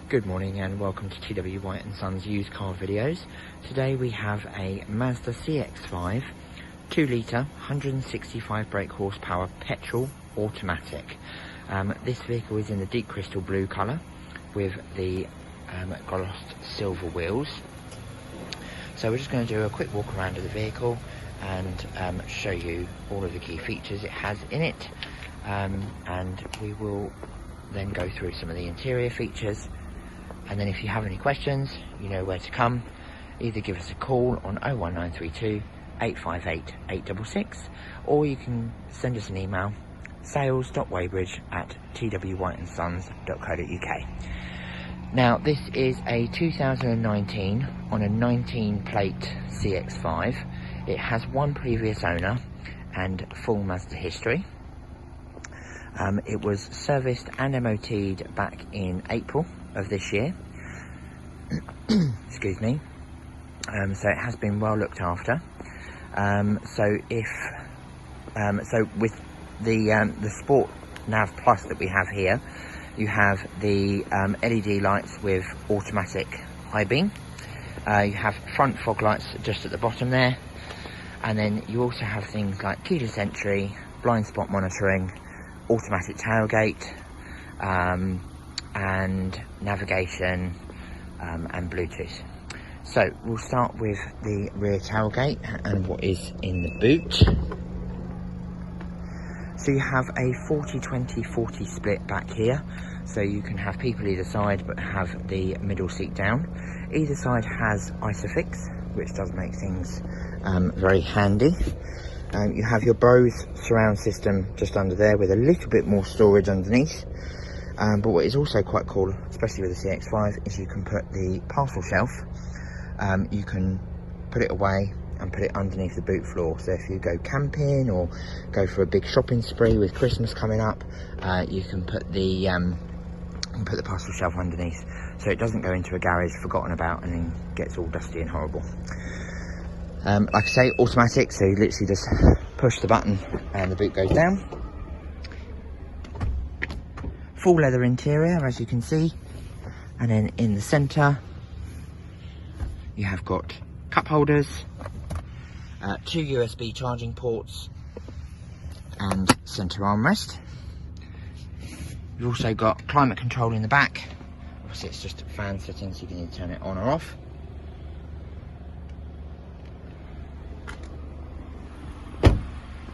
Good morning and welcome to TW White & Sons used car videos. Today we have a Mazda CX-5 2 litre 165 brake horsepower petrol automatic. This vehicle is in the deep crystal blue colour with the glossed silver wheels. So we're just going to do a quick walk around of the vehicle and show you all of the key features it has in it, and we will then go through some of the interior features. And then if you have any questions, you know where to come. Either give us a call on 01932 858 866, or you can send us an email, sales.weybridge@twwhiteandsons.co.uk. Now this is a 2019 on a 19 plate CX-5. It has one previous owner and full Mazda history. It was serviced and MOT'd back in April of this year. Excuse me. So it has been well looked after. So with the Sport Nav Plus that we have here, you have the LED lights with automatic high beam. You have front fog lights just at the bottom there, and then you also have things like keyless entry, blind spot monitoring, automatic tailgate, and navigation, and Bluetooth. So we'll start with the rear tailgate and what is in the boot. So you have a 40-20-40 split back here, so you can have people either side but have the middle seat down. Either side has ISOFIX, which does make things very handy. You have your BOSE Sound System just under there with a little bit more storage underneath. But what is also quite cool, especially with the CX-5, is you can put the parcel shelf, you can put it away and put it underneath the boot floor. So if you go camping or go for a big shopping spree with Christmas coming up, you can put the parcel shelf underneath, so it doesn't go into a garage forgotten about and then gets all dusty and horrible. Like I say, automatic, so you literally just push the button and the boot goes down. Full leather interior, as you can see, and then in the centre you have got cup holders, 2 USB charging ports and centre armrest. You've also got climate control in the back. Obviously it's just a fan setting, so you can either turn it on or off.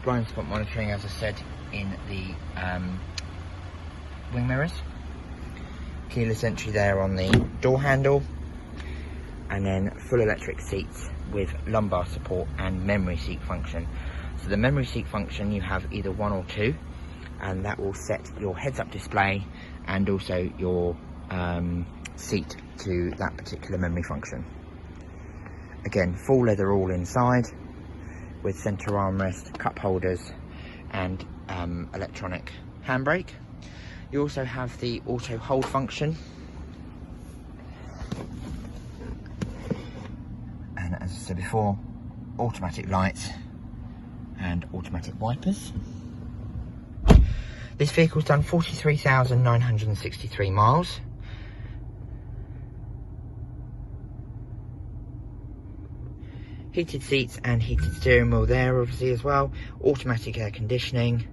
Blind spot monitoring, as I said, in the wing mirrors. Keyless entry there on the door handle, and then full electric seats with lumbar support and memory seat function. So the memory seat function, you have either 1 or 2, and that will set your heads-up display and also your seat to that particular memory function. Again, full leather all inside with centre armrest, cup holders and electronic handbrake. You also have the auto hold function, and as I said before, automatic lights and automatic wipers. This vehicle's done 43,963 miles. Heated seats and heated steering wheel there obviously as well. Automatic air conditioning,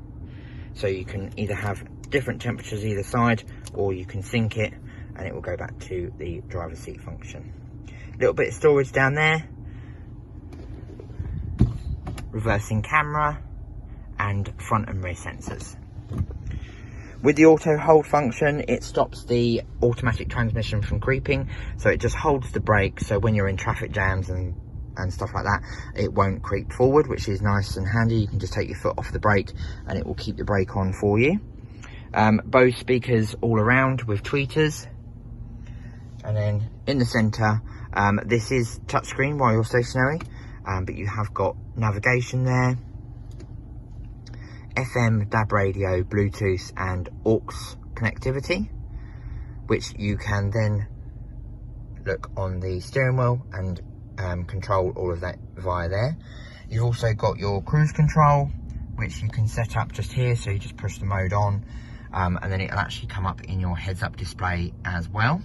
so you can either have different temperatures either side, or you can sync it and it will go back to the driver's seat function. A little bit of storage down there, reversing camera and front and rear sensors. With the auto hold function, it stops the automatic transmission from creeping, so it just holds the brake, so when you're in traffic jams and stuff like that, it won't creep forward, which is nice and handy. You can just take your foot off the brake and it will keep the brake on for you. BOSE speakers all around with tweeters, and then in the centre, this is touchscreen while you're stationary, but you have got navigation there, FM, DAB radio, Bluetooth and AUX connectivity, which you can then look on the steering wheel and control all of that via there. You've also got your cruise control, which you can set up just here, so you just push the mode on, and then it'll actually come up in your heads-up display as well.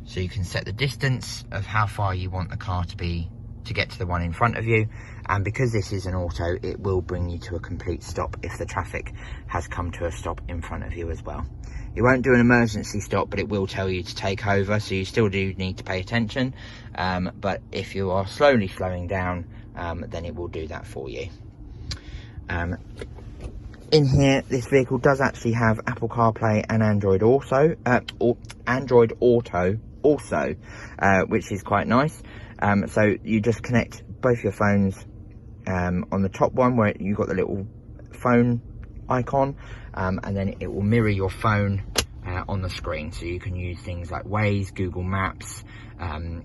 So you can set the distance of how far you want the car to be to get to the one in front of you. And because this is an auto, it will bring you to a complete stop if the traffic has come to a stop in front of you as well. It won't do an emergency stop, but it will tell you to take over, so you still do need to pay attention. But if you are slowly slowing down, then it will do that for you. In here, this vehicle does actually have Apple CarPlay and Android Auto also, which is quite nice. So you just connect both your phones on the top one where you've got the little phone icon, and then it will mirror your phone on the screen, so you can use things like Waze, Google Maps,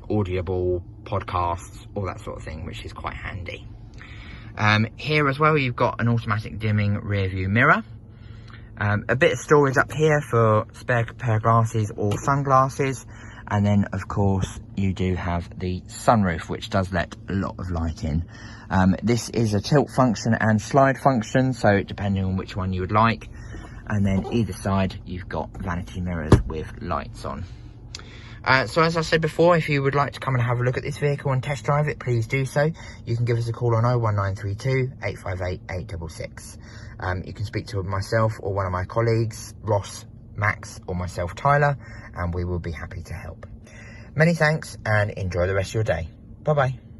Audible, podcasts, all that sort of thing, which is quite handy. Here as well, you've got an automatic dimming rear view mirror, a bit of storage up here for spare pair of glasses or sunglasses, and then of course you do have the sunroof, which does let a lot of light in. This is a tilt function and slide function, so depending on which one you would like. And then either side you've got vanity mirrors with lights on. So as I said before, if you would like to come and have a look at this vehicle and test drive it, please do so. You can give us a call on 01932 858 866. You can speak to myself or one of my colleagues, Ross, Max, or myself, Tyler, and we will be happy to help. Many thanks and enjoy the rest of your day. Bye bye.